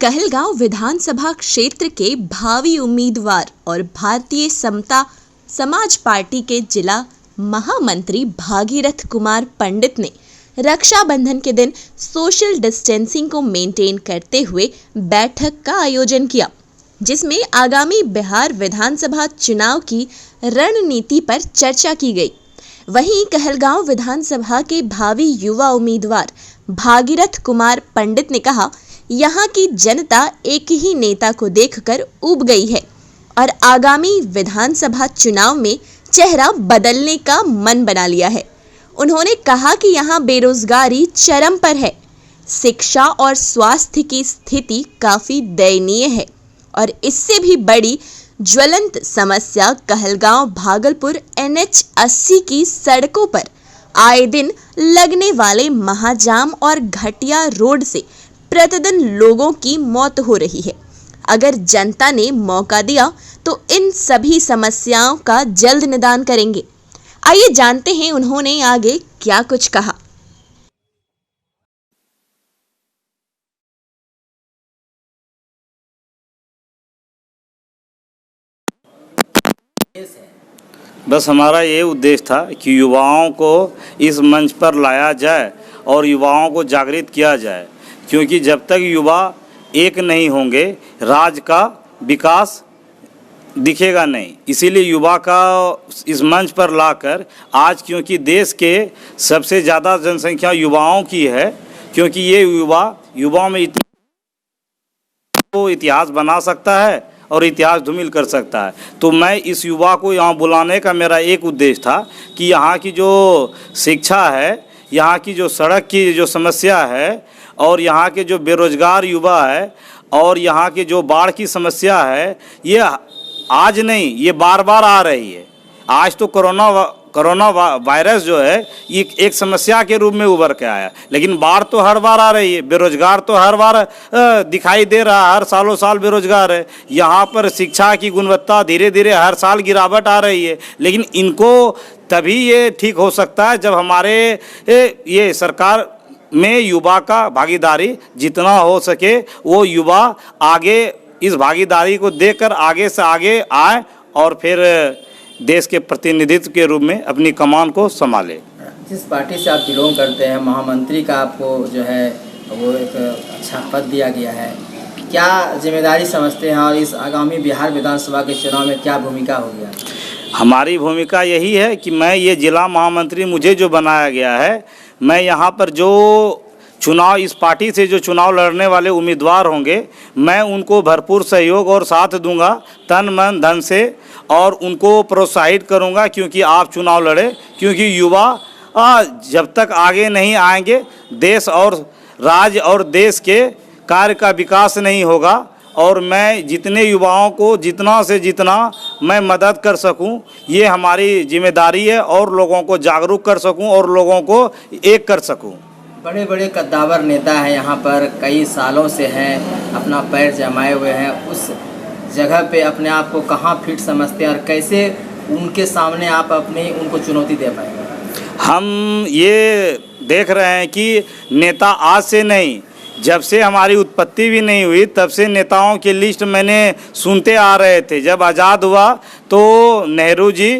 कहलगांव विधानसभा क्षेत्र के भावी उम्मीदवार और भारतीय समता समाज पार्टी के जिला महामंत्री भागीरथ कुमार पंडित ने रक्षाबंधन के दिन सोशल डिस्टेंसिंग को मेंटेन करते हुए बैठक का आयोजन किया, जिसमें आगामी बिहार विधानसभा चुनाव की रणनीति पर चर्चा की गई। वहीं कहलगांव विधानसभा के भावी युवा उम्मीदवार भागीरथ कुमार पंडित ने कहा, यहाँ की जनता एक ही नेता को देखकर ऊब गई है और आगामी विधानसभा चुनाव में चेहरा बदलने का मन बना लिया है। उन्होंने कहा कि यहाँ बेरोजगारी चरम पर है, शिक्षा और स्वास्थ्य की स्थिति काफी दयनीय है और इससे भी बड़ी ज्वलंत समस्या कहलगांव भागलपुर NH 80 की सड़कों पर आए दिन लगने वाले महाजाम और घटिया रोड से प्रतिदिन लोगों की मौत हो रही है। अगर जनता ने मौका दिया तो इन सभी समस्याओं का जल्द निदान करेंगे। आइए जानते हैं उन्होंने आगे क्या कुछ कहा। बस हमारा ये उद्देश्य था कि युवाओं को इस मंच पर लाया जाए और युवाओं को जागृत किया जाए, क्योंकि जब तक युवा एक नहीं होंगे राज्य का विकास दिखेगा नहीं। इसीलिए युवा का इस मंच पर लाकर आज, क्योंकि देश के सबसे ज़्यादा जनसंख्या युवाओं की है, क्योंकि ये युवाओं में इतना तो इतिहास बना सकता है और इतिहास धूमिल कर सकता है। तो मैं इस युवा को यहाँ बुलाने का मेरा एक उद्देश्य था कि यहाँ की जो शिक्षा है, यहाँ की जो सड़क की जो समस्या है और यहाँ के जो बेरोजगार युवा है और यहाँ के जो बाढ़ की समस्या है, ये आज नहीं, ये बार बार आ रही है। आज तो कोरोना वायरस जो है ये एक समस्या के रूप में उभर के आया, लेकिन बाढ़ तो हर बार आ रही है, बेरोजगार तो हर बार दिखाई दे रहा है, हर सालों साल बेरोजगार है। यहाँ पर शिक्षा की गुणवत्ता धीरे धीरे हर साल गिरावट आ रही है, लेकिन इनको तभी ये ठीक हो सकता है जब हमारे ये सरकार में युवा का भागीदारी जितना हो सके वो युवा आगे इस भागीदारी को देखकर आगे से आगे आए और फिर देश के प्रतिनिधित्व के रूप में अपनी कमान को संभाले। जिस पार्टी से आप बिलोंग करते हैं, महामंत्री का आपको जो है वो एक अच्छा पद दिया गया है, क्या जिम्मेदारी समझते हैं और इस आगामी बिहार विधानसभा के चुनाव में क्या भूमिका होगी? हमारी भूमिका यही है कि मैं ये जिला महामंत्री मुझे जो बनाया गया है, मैं यहाँ पर जो चुनाव इस पार्टी से जो चुनाव लड़ने वाले उम्मीदवार होंगे, मैं उनको भरपूर सहयोग और साथ दूंगा तन मन धन से, और उनको प्रोत्साहित करूंगा क्योंकि आप चुनाव लड़े, क्योंकि युवा जब तक आगे नहीं आएंगे देश और राज्य और देश के कार्य का विकास नहीं होगा। और मैं जितने युवाओं को जितना से जितना मैं मदद कर सकूं, ये हमारी जिम्मेदारी है, और लोगों को जागरूक कर सकूं और लोगों को एक कर सकूं। बड़े बड़े कद्दावर नेता हैं यहाँ पर, कई सालों से हैं, अपना पैर जमाए हुए हैं, उस जगह पे अपने आप को कहाँ फिट समझते हैं और कैसे उनके सामने आप अपनी उनको चुनौती दे पाएंगे? हम ये देख रहे हैं कि नेता आज से नहीं, जब से हमारी उत्पत्ति भी नहीं हुई तब से नेताओं की लिस्ट मैंने सुनते आ रहे थे। जब आज़ाद हुआ तो नेहरू जी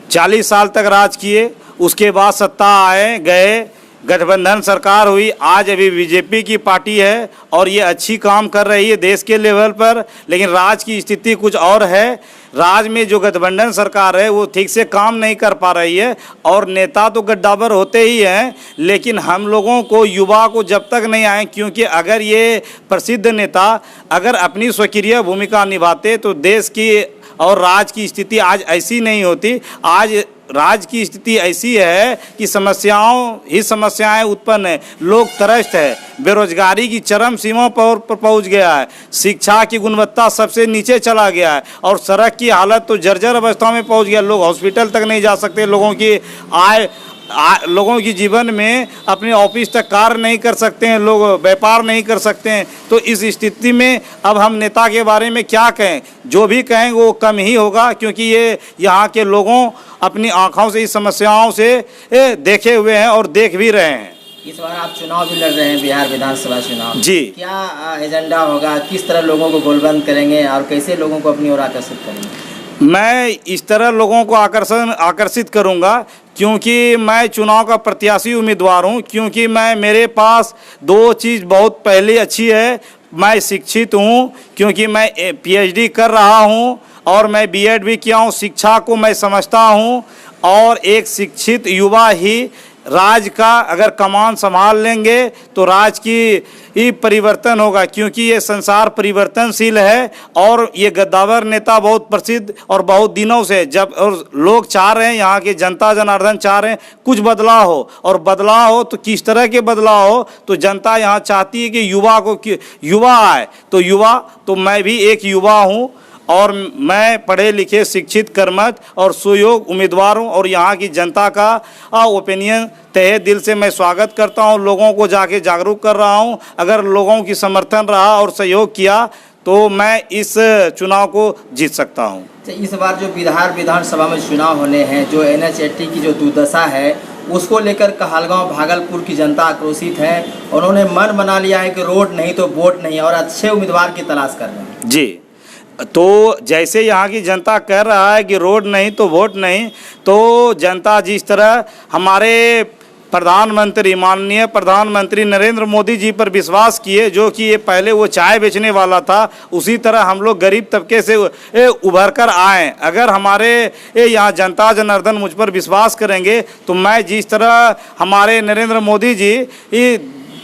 40 साल तक राज किए, उसके बाद सत्ता आए गए, गठबंधन सरकार हुई, आज अभी बीजेपी की पार्टी है और ये अच्छी काम कर रही है देश के लेवल पर, लेकिन राज्य की स्थिति कुछ और है। राज्य में जो गठबंधन सरकार है वो ठीक से काम नहीं कर पा रही है और नेता तो गद्दावर होते ही हैं, लेकिन हम लोगों को युवा को जब तक नहीं आए, क्योंकि अगर ये प्रसिद्ध नेता अगर अपनी स्वकीय भूमिका निभाते तो देश की और राज्य की स्थिति आज ऐसी नहीं होती। आज राज्य की स्थिति ऐसी है कि समस्याएं उत्पन्न है, लोग त्रस्त है, बेरोजगारी की चरम सीमा पर पहुंच गया है, शिक्षा की गुणवत्ता सबसे नीचे चला गया है और सड़क की हालत तो जर्जर अवस्था में पहुंच गया। लोग हॉस्पिटल तक नहीं जा सकते, लोगों की जीवन में अपने ऑफिस तक कार्य नहीं कर सकते हैं, लोग व्यापार नहीं कर सकते हैं। तो इस स्थिति में अब हम नेता के बारे में क्या कहें? जो भी कहें वो कम ही होगा, क्योंकि ये यहाँ के लोगों अपनी आँखों से इस समस्याओं से देखे हुए हैं और देख भी रहे हैं। इस बार आप चुनाव भी लड़ रहे हैं, बिहार विधानसभा चुनाव जी। क्या एजेंडा होगा, किस तरह लोगों को गोलबंद करेंगे और कैसे लोगों को अपनी ओर आकर्षित करेंगे? मैं इस तरह लोगों को आकर्षित करूंगा क्योंकि मैं चुनाव का प्रत्याशी उम्मीदवार हूं, क्योंकि मेरे पास दो चीज़ बहुत पहले अच्छी है। मैं शिक्षित हूं क्योंकि मैं पीएचडी कर रहा हूं और मैं बीएड भी किया हूं। शिक्षा को मैं समझता हूं और एक शिक्षित युवा ही राज्य का अगर कमान संभाल लेंगे तो राज्य की ही परिवर्तन होगा, क्योंकि ये संसार परिवर्तनशील है और ये गद्दावर नेता बहुत प्रसिद्ध और बहुत दिनों से जब और लोग चाह रहे हैं, यहाँ के जनता जनार्दन चाह रहे हैं कुछ बदलाव हो, और बदलाव हो तो किस तरह के बदलाव हो, तो जनता यहाँ चाहती है कि युवा आए। तो मैं भी एक युवा हूँ और मैं पढ़े लिखे शिक्षित कर्मठ और सुयोग उम्मीदवार हूँ और यहाँ की जनता का ओपिनियन तहे दिल से मैं स्वागत करता हूँ। लोगों को जाके जागरूक कर रहा हूँ। अगर लोगों की समर्थन रहा और सहयोग किया तो मैं इस चुनाव को जीत सकता हूँ। इस बार जो बिहार विधानसभा में चुनाव होने हैं, जो NH-80 की जो दुर्दशा है उसको लेकर कहलगांव भागलपुर की जनता आक्रोशित है। उन्होंने मन बना लिया है कि रोड नहीं तो वोट नहीं, और अच्छे उम्मीदवार की तलाश कर रहे हैं। जी, तो जैसे यहाँ की जनता कह रहा है कि रोड नहीं तो वोट नहीं, तो जनता जिस तरह हमारे माननीय प्रधानमंत्री नरेंद्र मोदी जी पर विश्वास किए, जो कि ये पहले वो चाय बेचने वाला था, उसी तरह हम लोग गरीब तबके से उभर कर आए। अगर हमारे यहाँ जनता जनार्दन मुझ पर विश्वास करेंगे तो मैं जिस तरह हमारे नरेंद्र मोदी जी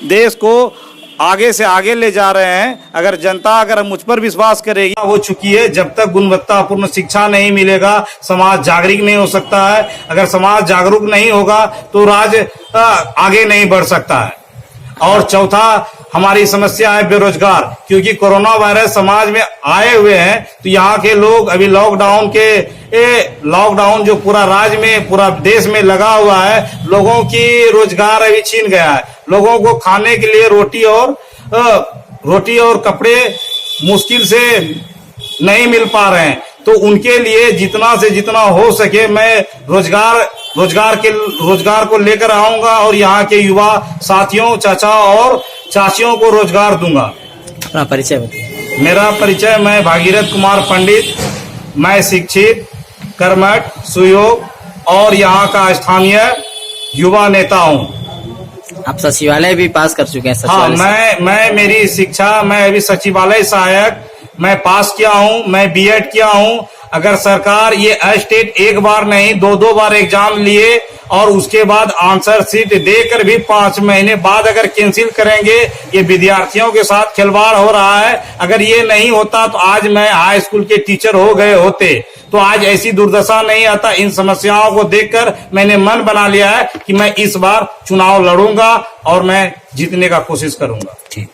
देश को आगे से आगे ले जा रहे हैं, अगर जनता मुझ पर विश्वास करेगी हो चुकी है। जब तक गुणवत्तापूर्ण शिक्षा नहीं मिलेगा समाज जागरूक नहीं हो सकता है। अगर समाज जागरूक नहीं होगा तो राज्य आगे नहीं बढ़ सकता है। और चौथा हमारी समस्या है बेरोजगार, क्योंकि कोरोना वायरस समाज में आए हुए हैं तो यहाँ के लोग अभी लॉकडाउन जो पूरा राज्य में पूरा देश में लगा हुआ है, लोगों की रोजगार अभी छीन गया है। लोगों को खाने के लिए रोटी और कपड़े मुश्किल से नहीं मिल पा रहे हैं, तो उनके लिए जितना से जितना हो सके मैं रोजगार को लेकर आऊंगा और यहाँ के युवा साथियों, चाचा और चाचियों को रोजगार दूंगा। अपना परिचय बताइए। मेरा परिचय, मैं भागीरथ कुमार पंडित, मैं शिक्षित कर्मठ सुयोग और यहाँ का स्थानीय युवा नेता हूँ। आप सचिवालय भी पास कर चुके हैं? हाँ, मैं मेरी शिक्षा, मैं अभी सचिवालय सहायक मैं पास किया हूँ, मैं बीएड किया हूँ। अगर सरकार ये स्टेट एक बार नहीं दो बार एग्जाम लिए और उसके बाद आंसर शीट देकर भी 5 महीने बाद अगर कैंसिल करेंगे, ये विद्यार्थियों के साथ खिलवाड़ हो रहा है। अगर ये नहीं होता तो आज मैं हाई स्कूल के टीचर हो गए होते, तो आज ऐसी दुर्दशा नहीं आता। इन समस्याओं को देखकर मैंने मन बना लिया है कि मैं इस बार चुनाव लड़ूंगा और मैं जीतने का कोशिश करूंगा। ठीक।